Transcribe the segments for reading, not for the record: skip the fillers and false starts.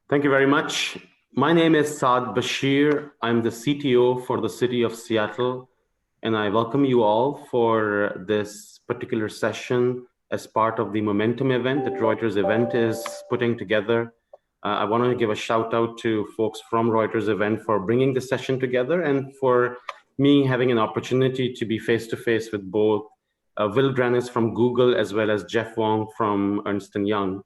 Thank you very much. My name is Saad Bashir. I'm the CTO for the city of Seattle, and I welcome you all for this particular session as part of the Momentum event that Reuters event is putting together. I want to give a shout out to folks from Reuters event for bringing this session together and for me having an opportunity to be face to face with both Will Grannis from Google as well as Jeff Wong from Ernst & Young.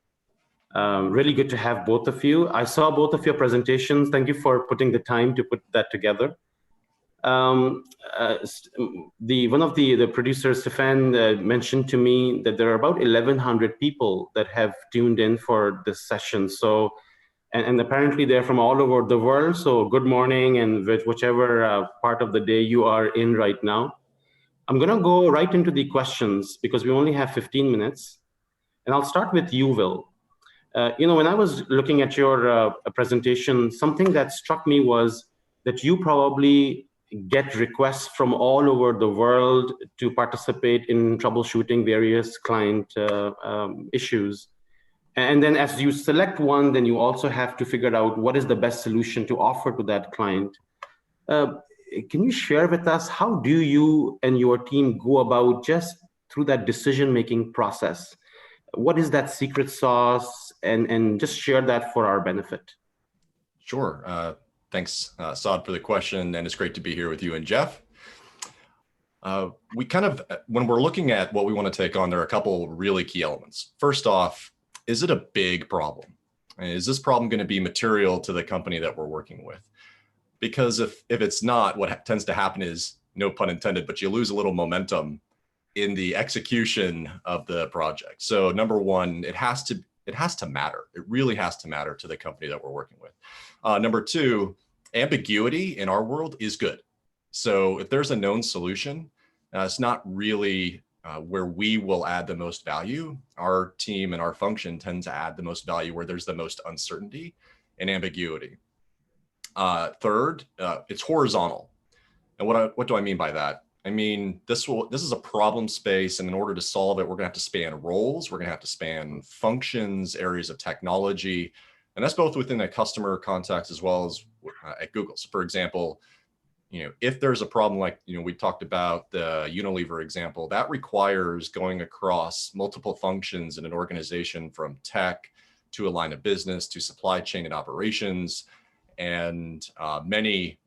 Really good to have both of you. I saw both of your presentations. Thank you for putting the time to put that together. Um, one of the producers, Stefan, mentioned to me that there are about 1,100 people that have tuned in for this session. So, and apparently they're from all over the world. So good morning, and whichever part of the day you are in right now. I'm going to go right into the questions because we only have 15 minutes. And I'll start with you, Will. When I was looking at your presentation, something that struck me was that you probably get requests from all over the world to participate in troubleshooting various client issues. And then as you select one, then you also have to figure out what is the best solution to offer to that client. Can you share with us, how do you and your team go about just through that decision-making process? What is that secret sauce, and just share that for our benefit? Sure. Thanks, Saad, for the question, and it's great to be here with you and Jeff. When we're looking at what we want to take on, there are a couple really key elements. First off, is it a big problem? Is this problem going to be material to the company that we're working with? Because if it's not, what tends to happen is, no pun intended, but you lose a little momentum in the execution of the project. So number one, it has to matter. It really has to matter to the company that we're working with. Number two, ambiguity in our world is good. So if there's a known solution, it's not really where we will add the most value. Our team and our function tend to add the most value where there's the most uncertainty and ambiguity. Third, it's horizontal. And what do I mean by that? I mean, this is a problem space, and in order to solve it, we're gonna have to span roles, we're gonna have to span functions, areas of technology, and that's both within a customer context as well as at Google. So for example, if there's a problem like, we talked about the Unilever example, that requires going across multiple functions in an organization, from tech to a line of business to supply chain and operations, and many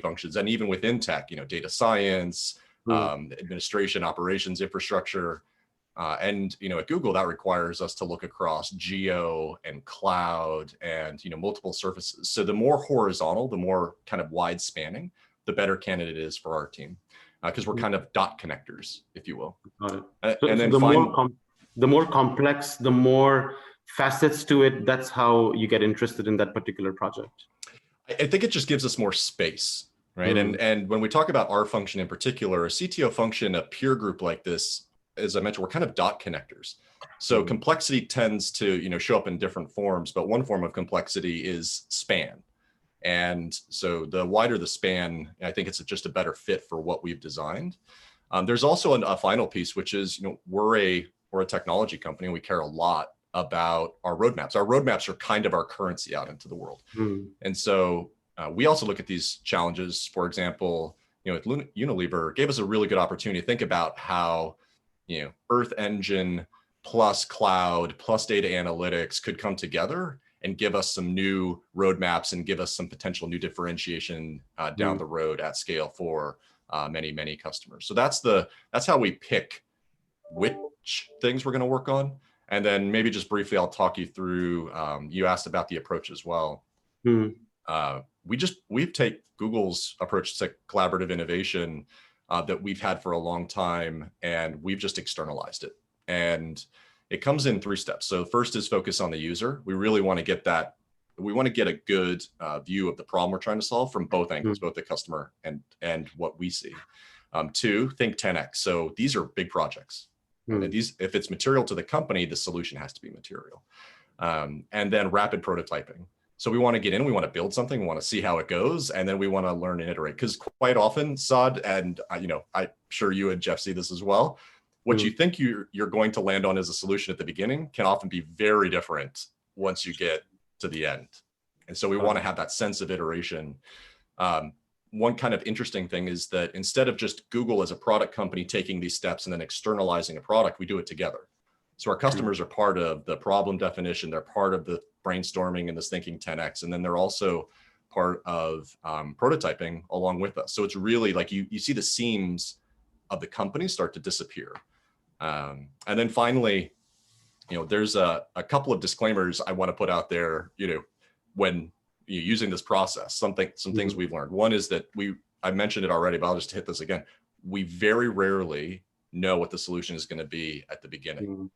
functions, and even within tech, data science, administration, operations, infrastructure, and at Google, that requires us to look across geo and cloud and multiple surfaces. So the more horizontal, the more kind of wide spanning, the better candidate is for our team, because we're kind of dot connectors, if you will. And then the more complex, the more facets to it, that's how you get interested in that particular project. I think it just gives us more space, right? And when we talk about our function in particular, a CTO function, a peer group like this, as I mentioned, we're kind of dot connectors. So complexity tends to show up in different forms, but one form of complexity is span. And so the wider the span, I think it's just a better fit for what we've designed. There's also a final piece, which is, we're a technology company, and we care a lot about our roadmaps. Our roadmaps are kind of our currency out into the world. And so we also look at these challenges. For example, Unilever gave us a really good opportunity to think about how, Earth Engine plus cloud plus data analytics could come together and give us some new roadmaps and give us some potential new differentiation down the road at scale for many customers. So that's how we pick which things we're going to work on. And then maybe just briefly, I'll talk you through, you asked about the approach as well. We've taken Google's approach to collaborative innovation that we've had for a long time, and we've just externalized it. And it comes in 3 steps. So first is focus on the user. We really want to get that. We want to get a good view of the problem we're trying to solve from both angles, both the customer and what we see. 2, think 10x. So these are big projects. And if it's material to the company, the solution has to be material. And then rapid prototyping. So we want to get in, we want to build something, we want to see how it goes, and then we want to learn and iterate. Because quite often, Saad, and I'm sure you and Jeff see this as well, what you think you're going to land on as a solution at the beginning can often be very different once you get to the end. And so we want to have that sense of iteration. One kind of interesting thing is that instead of just Google as a product company taking these steps and then externalizing a product, we do it together. So our customers are part of the problem definition, they're part of the brainstorming and this thinking 10x, and then they're also part of prototyping along with us. So it's really like you see the seams of the company start to disappear. And then finally, there's a couple of disclaimers I want to put out there, when you're using this process, some things we've learned. One is that I mentioned it already, but I'll just hit this again. We very rarely know what the solution is going to be at the beginning.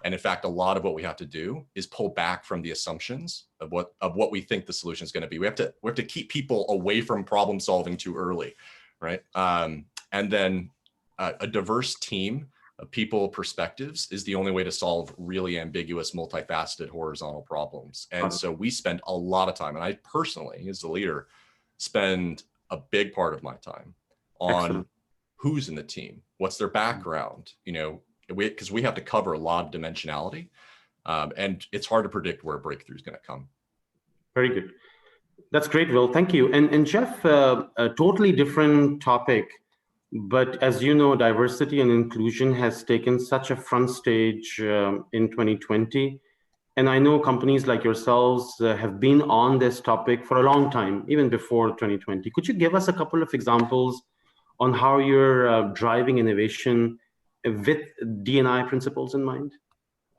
And in fact, a lot of what we have to do is pull back from the assumptions of what we think the solution is going to be. We have to keep people away from problem solving too early, right? And then a diverse team of people perspectives is the only way to solve really ambiguous, multifaceted, horizontal problems. And so we spend a lot of time, and I personally, as the leader, spend a big part of my time on who's in the team, what's their background, because we have to cover a lot of dimensionality, and it's hard to predict where a breakthrough is going to come. Very good. That's great, Will. Thank you. And Jeff, a totally different topic, but as you know, diversity and inclusion has taken such a front stage in 2020. And I know companies like yourselves have been on this topic for a long time, even before 2020. Could you give us a couple of examples on how you're driving innovation with D&I principles in mind?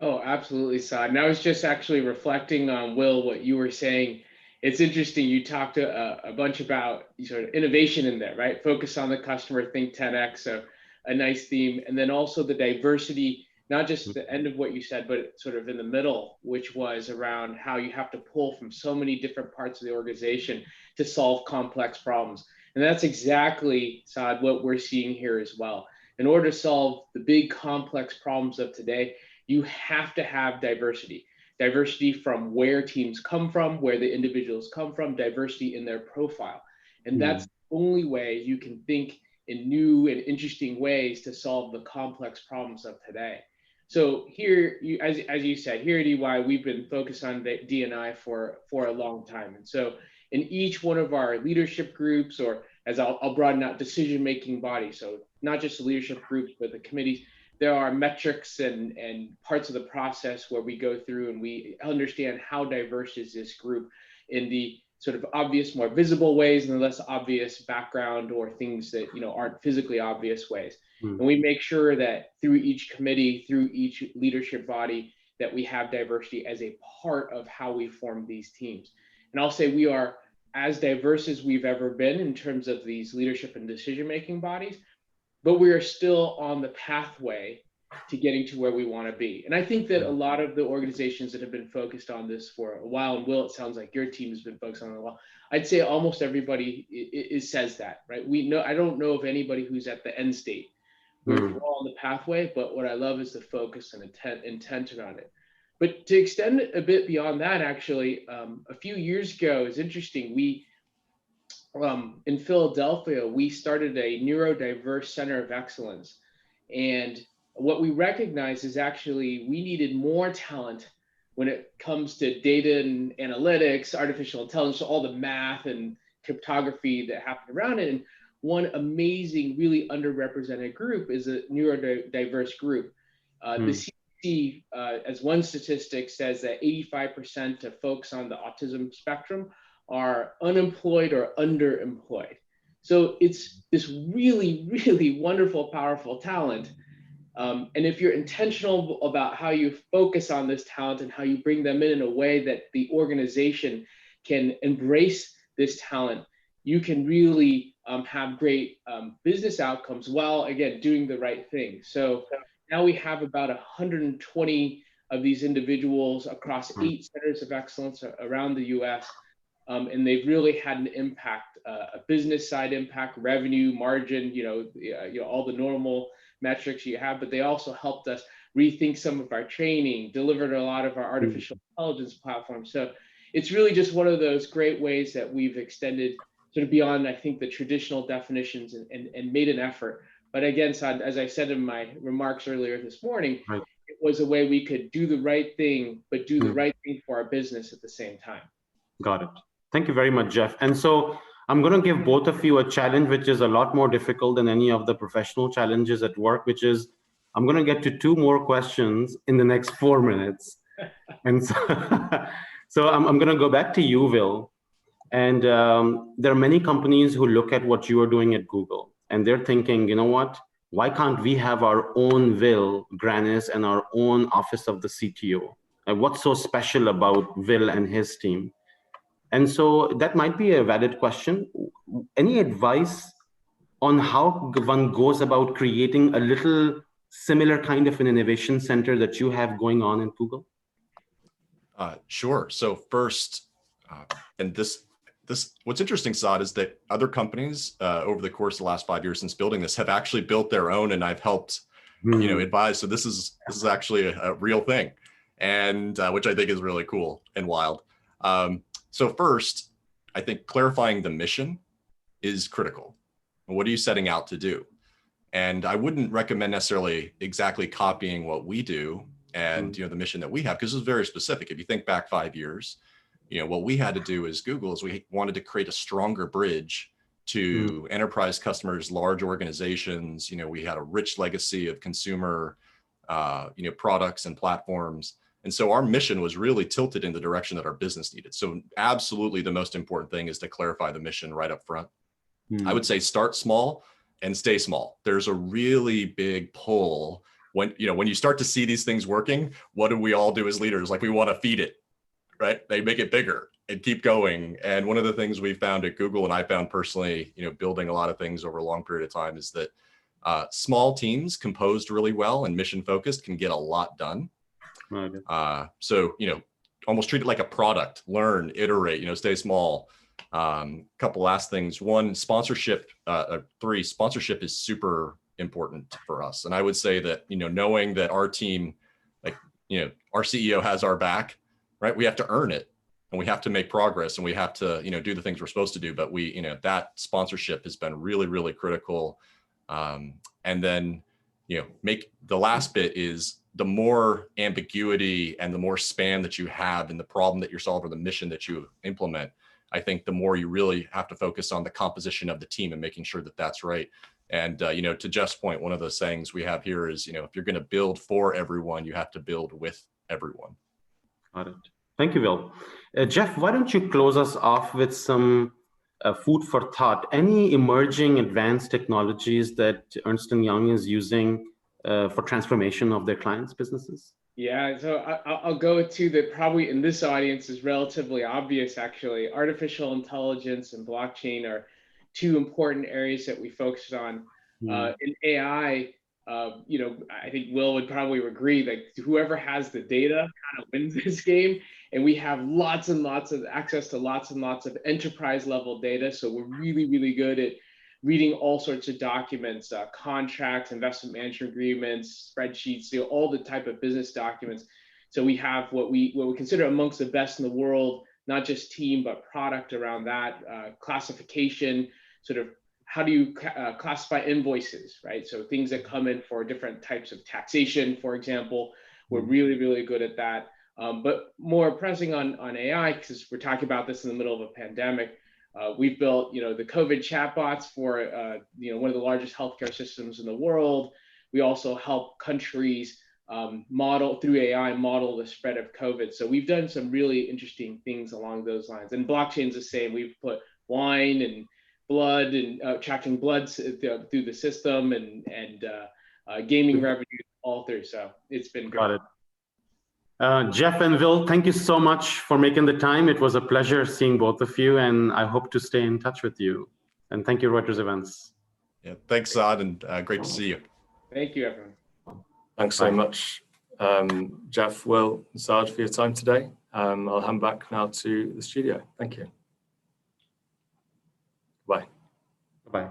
Oh, absolutely, Saad. And I was just actually reflecting on, Will, what you were saying. It's interesting, you talked a bunch about sort of innovation in there, right? Focus on the customer, think 10x, so a nice theme. And then also the diversity, not just the end of what you said, but sort of in the middle, which was around how you have to pull from so many different parts of the organization to solve complex problems. And that's exactly, Saad, what we're seeing here as well. In order to solve the big complex problems of today, you have to have diversity. Diversity from where teams come from, where the individuals come from, diversity in their profile. And that's the only way you can think in new and interesting ways to solve the complex problems of today. So here, as you said, here at EY, we've been focused on D&I for a long time. And so in each one of our leadership groups, or as I'll broaden out, decision-making bodies, so not just the leadership groups, but the committees, there are metrics and parts of the process where we go through and we understand how diverse is this group in the sort of obvious, more visible ways, and the less obvious background or things that aren't physically obvious ways. And we make sure that through each committee, through each leadership body, that we have diversity as a part of how we form these teams. And I'll say we are as diverse as we've ever been in terms of these leadership and decision-making bodies, but we are still on the pathway to getting to where we want to be. And I think that a lot of the organizations that have been focused on this for a while, and Will, it sounds like your team has been focused on it a while, I'd say almost everybody says that, right? I don't know of anybody who's at the end state. We're all on the pathway, but what I love is the focus and intent around it. But to extend it a bit beyond that, actually, a few years ago, it's interesting, in Philadelphia, we started a neurodiverse center of excellence. And what we recognized is actually we needed more talent when it comes to data and analytics, artificial intelligence, all the math and cryptography that happened around it. And one amazing, really underrepresented group is a neurodiverse group. The CDC, as one statistic says, that 85% of folks on the autism spectrum are unemployed or underemployed. So it's this really, really wonderful, powerful talent. And if you're intentional about how you focus on this talent and how you bring them in a way that the organization can embrace this talent, you can really have great business outcomes while, again, doing the right thing. So now we have about 120 of these individuals across 8 centers of excellence around the US. And they've really had an impact, a business side impact, revenue, margin, all the normal metrics you have, but they also helped us rethink some of our training, delivered a lot of our artificial intelligence platforms. So it's really just one of those great ways that we've extended sort of beyond, I think, the traditional definitions and made an effort. But again, Saad, as I said in my remarks earlier this morning, it was a way we could do the right thing, but do the right thing for our business at the same time. Got it. Thank you very much, Jeff. And so I'm going to give both of you a challenge, which is a lot more difficult than any of the professional challenges at work, which is I'm going to get to 2 more questions in the next 4 minutes. And so, so I'm going to go back to you, Will. And there are many companies who look at what you are doing at Google, and they're thinking, you know what? Why can't we have our own Will, Grannis, and our own office of the CTO? And what's so special about Will and his team? And so that might be a valid question. Any advice on how one goes about creating a little similar kind of an innovation center that you have going on in Google? Sure. So first, and this what's interesting, Saad, is that other companies over the course of the last 5 years since building this have actually built their own, and I've helped advise. So this is actually a real thing, and which I think is really cool and wild. So first, I think clarifying the mission is critical. What are you setting out to do? And I wouldn't recommend necessarily exactly copying what we do and the mission that we have, because it's very specific. If you think back 5 years, what we had to do as Google is we wanted to create a stronger bridge to enterprise customers, large organizations. We had a rich legacy of consumer products and platforms. And so our mission was really tilted in the direction that our business needed. So absolutely the most important thing is to clarify the mission right up front. I would say start small and stay small. There's a really big pull when you start to see these things working. What do we all do as leaders? Like, we want to feed it, right? They make it bigger and keep going. And one of the things we found at Google, and I found personally, building a lot of things over a long period of time, is that small teams composed really well and mission focused can get a lot done. So, almost treat it like a product, learn, iterate, stay small. Couple last things. 1, sponsorship. 3, sponsorship is super important for us. And I would say that, knowing that our team, our CEO has our back, right? We have to earn it, and we have to make progress, and we have to, do the things we're supposed to do. But that sponsorship has been really, really critical. And then, make the last bit is the more ambiguity and the more span that you have in the problem that you're solving, or the mission that you implement, I think the more you really have to focus on the composition of the team and making sure that that's right. And, to Jeff's point, one of the sayings we have here is, if you're going to build for everyone, you have to build with everyone. Got it. Thank you, Will. Jeff, why don't you close us off with some food for thought? Any emerging advanced technologies that Ernst & Young is using for transformation of their clients' businesses? Yeah, so I'll go to that probably in this audience is relatively obvious, actually. Artificial intelligence and blockchain are 2 important areas that we focused on. In AI, I think Will would probably agree that whoever has the data kind of wins this game. And we have lots and lots of access to lots and lots of enterprise level data. So we're really, really good at reading all sorts of documents, contracts, investment management agreements, spreadsheets, all the type of business documents. So we have what we consider amongst the best in the world, not just team, but product around that, classification, sort of how do you classify invoices, right? So things that come in for different types of taxation, for example, we're really, really good at that. But more pressing on AI, because we're talking about this in the middle of a pandemic, we've built, the COVID chatbots for, one of the largest healthcare systems in the world. We also help countries model through AI, model the spread of COVID. So we've done some really interesting things along those lines. And blockchain's the same. We've put wine and blood and tracking blood through the system and gaming revenue all through. So it's been great. Got it. Jeff and Will, thank you so much for making the time. It was a pleasure seeing both of you, and I hope to stay in touch with you. And thank you, Reuters Events. Yeah, thanks, Saad, and great to see you. Thank you, everyone. Thanks so much, Jeff, Will, and Saad, for your time today. I'll hand back now to the studio. Thank you. Bye. Bye.